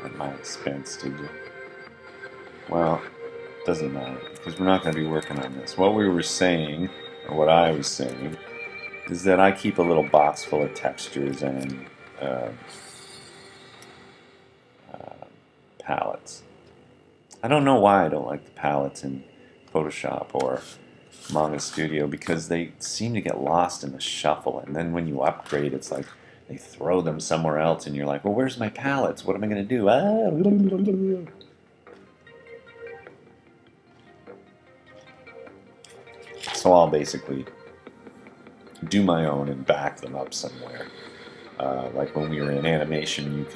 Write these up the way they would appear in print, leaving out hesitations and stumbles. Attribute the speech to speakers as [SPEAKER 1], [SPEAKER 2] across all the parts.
[SPEAKER 1] at my expense, did you? Well, doesn't matter, because we're not going to be working on this. What we were saying, or what I was saying, is that I keep a little box full of textures and palettes. I don't know why I don't like the palettes in Photoshop or Manga Studio, because they seem to get lost in the shuffle, and then when you upgrade, it's like they throw them somewhere else, and you're like, well, where's my palettes? What am I going to do? So I'll basically do my own and back them up somewhere. Like when we were in animation,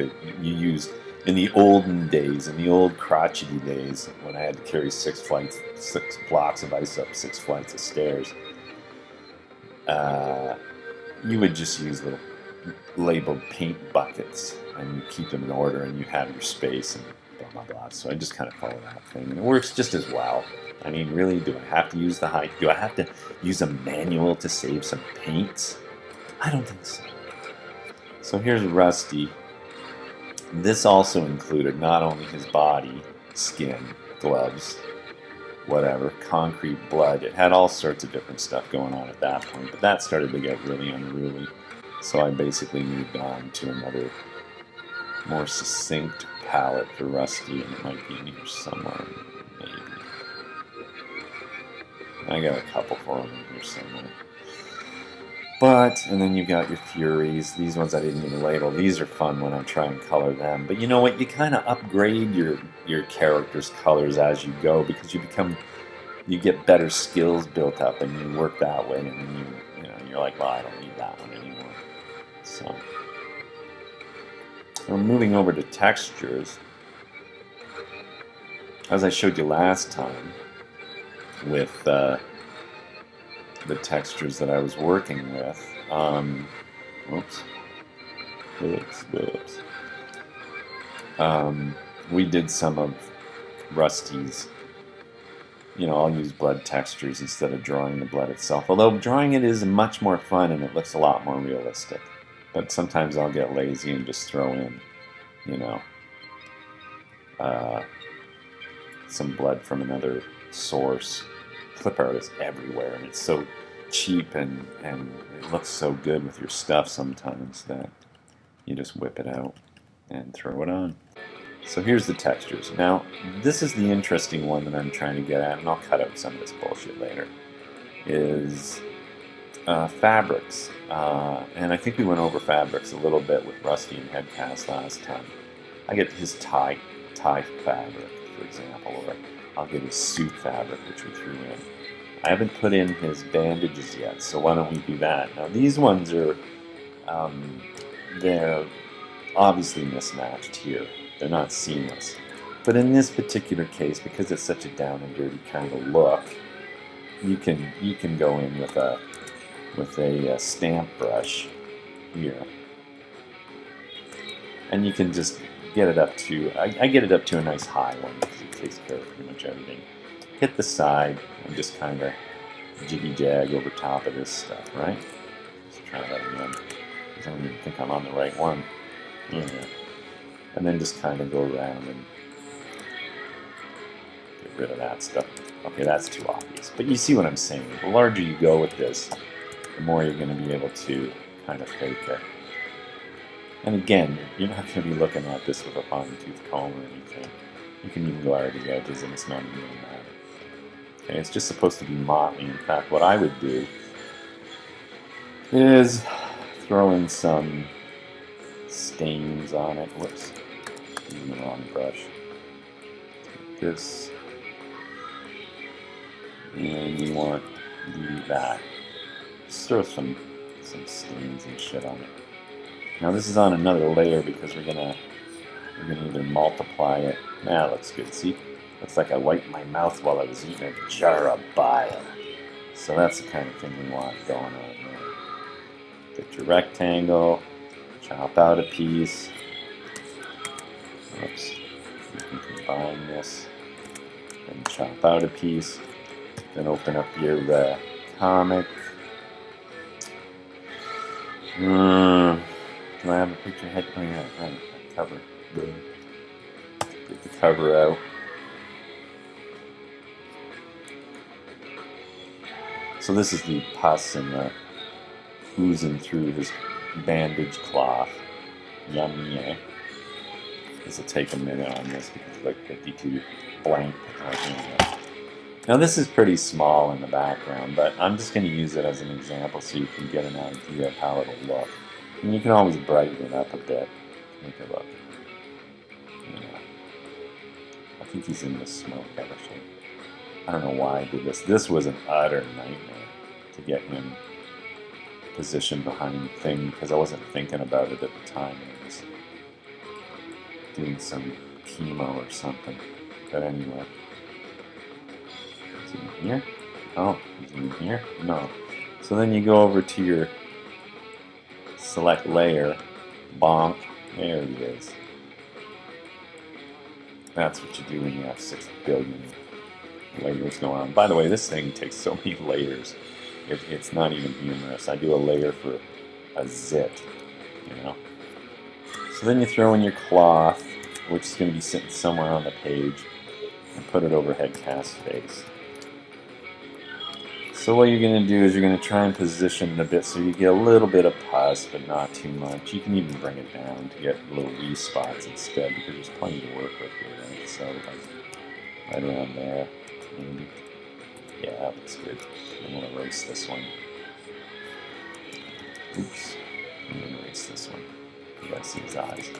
[SPEAKER 1] you used, in the olden days, in the old crotchety days, when I had to carry 6 blocks of ice up 6 flights of stairs, you would just use little labeled paint buckets, and you keep them in order, and you have your space, and blah blah blah. So I just kind of follow that thing, and it works just as well. I mean, really, do I have to use the height? Do I have to use a manual to save some paints? I don't think so. So here's Rusty. This also included not only his body, skin, gloves, whatever, concrete, blood. It had all sorts of different stuff going on at that point, but that started to get really unruly. So I basically moved on to another more succinct palette for Rusty, and it might be in here somewhere, maybe. I got a couple for him in here somewhere. But, and then you got your Furies. These ones I didn't even label. These are fun when I try and color them. But you know what? You kind of upgrade your character's colors as you go, because you get better skills built up, and you work that way, and then you're like, well, I don't need that one anymore. So we're moving over to textures. As I showed you last time with the textures that I was working with. Whoops. We did some of Rusty's, I'll use blood textures instead of drawing the blood itself. Although drawing it is much more fun, and it looks a lot more realistic. But sometimes I'll get lazy and just throw in, some blood from another source. Clip art is everywhere, and it's so cheap, and it looks so good with your stuff sometimes that you just whip it out and throw it on. So here's the textures. Now, this is the interesting one that I'm trying to get at, and I'll cut out some of this bullshit later, is fabrics. And I think we went over fabrics a little bit with Rusty and Headcast last time. I get his tie fabric, for example, or I'll get his suit fabric, which we threw in. I haven't put in his bandages yet, so why don't we do that? Now, these ones are, they're obviously mismatched here. They're not seamless. But in this particular case, because it's such a down and dirty kind of look, you can go in with a stamp brush here, and you can just get it up to, I get it up to a nice high one, because it takes care of pretty much everything. Hit the side and just kind of jiggy-jag over top of this stuff, right? Let's try that again, because I don't even think I'm on the right one. Yeah. And then just kind of go around and get rid of that stuff. Okay, that's too obvious. But you see what I'm saying. The larger you go with this, the more you're going to be able to kind of fake it. And again, you're not going to be looking at this with a fine-tooth comb or anything. You can even go out of the edges, and it's not even going to matter. Okay, it's just supposed to be motley. In fact, what I would do is throw in some stains on it. Whoops, using the wrong brush. Take this, and we want that. Just throw some stains and shit on it. Now this is on another layer because we're gonna either multiply it. That looks good. See, looks like I wiped my mouth while I was eating a jar of bile. So that's the kind of thing we want going on there. Get your rectangle, chop out a piece. Oops. You can combine this and chop out a piece. Then open up your comic. Do I have a picture head? Oh yeah, right. Cover. Boom. Get the cover out. So this is the pus and the oozing through his bandage cloth. Yummy, eh? This will take a minute on this because it's like 52 blank. Now this is pretty small in the background, but I'm just going to use it as an example so you can get an idea of how it'll look. And you can always brighten it up a bit. Make it look. Yeah. I think he's in the smoke actually. I don't know why I did this. This was an utter nightmare to get him positioned behind the thing because I wasn't thinking about it at the time. I was doing some chemo or something. But anyway. Is he in here? Oh, is he in here? No. So then you go over to your select layer, bonk, there he is. That's what you do when you have 6 billion layers going on. By the way, this thing takes so many layers. It's not even humorous. I do a layer for a zit, you know. So then you throw in your cloth, which is going to be sitting somewhere on the page, and put it over head cast face. So what you're going to do is you're going to try and position it a bit so you get a little bit of pus, but not too much. You can even bring it down to get little wee spots instead, because there's plenty to work with here, right? So like right around there, maybe. Yeah, that looks good. I'm going to erase this one. Oops. I'm going to erase this one. You guys see his eyes.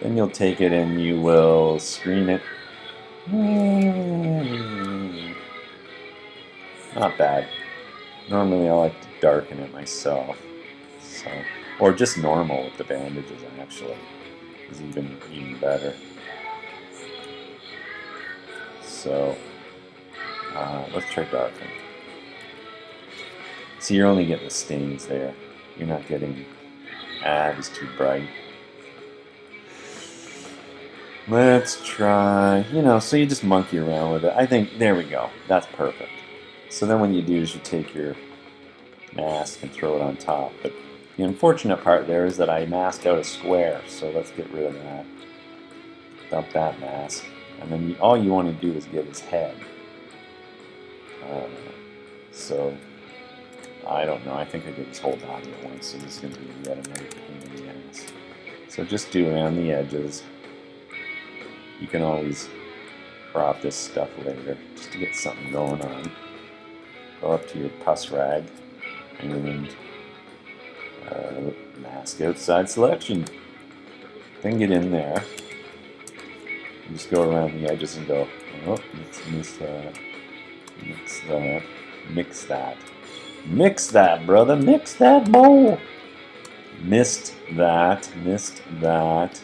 [SPEAKER 1] Then you'll take it and you will screen it. Not bad. Normally I like to darken it myself. So, or just normal with the bandages actually is even better. So let's try darken. See, you're only getting the stains there. You're not getting it's too bright. Let's try, you know, so you just monkey around with it. I think, there we go. That's perfect. So then what you do is you take your mask and throw it on top. But the unfortunate part there is that I masked out a square, so let's get rid of that. Dump that mask. And then all you want to do is get his head. So, I don't know. I think I did his whole body at once, so this is going to be yet another pain in the ass. So just do around the edges. You can always crop this stuff later just to get something going on. Go up to your pus rag and mask outside selection. Then get in there. And just go around the edges and go, oh, let's mix that, mix that, mix that. Mix that, brother, mix that bowl. Missed that, missed that.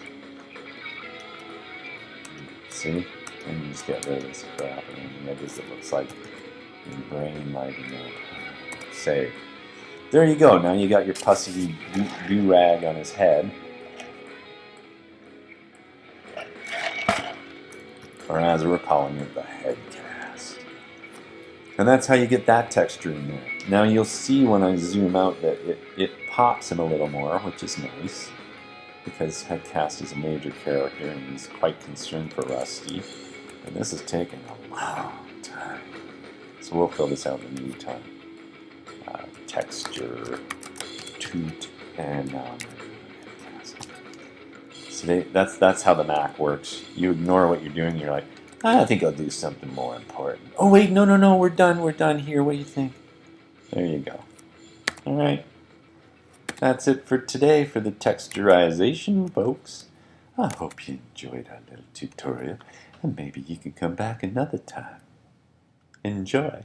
[SPEAKER 1] See? And you just get rid of this crap and the edges it looks like your brain lighting up. Save. There you go. Now you got your pussy do-rag on his head. Or as we're calling it, the head cast. And that's how you get that texture in there. Now you'll see when I zoom out that it pops him a little more, which is nice. Because Headcast is a major character and he's quite concerned for Rusty. And this is taking a long time. So we'll fill this out in the meantime. Texture, toot, and Headcast. So that's how the Mac works. You ignore what you're doing, you're like, I think I'll do something more important. Oh wait, no, we're done here, what do you think? There you go. Alright. That's it for today for the texturization, folks. I hope you enjoyed our little tutorial, and maybe you can come back another time. Enjoy.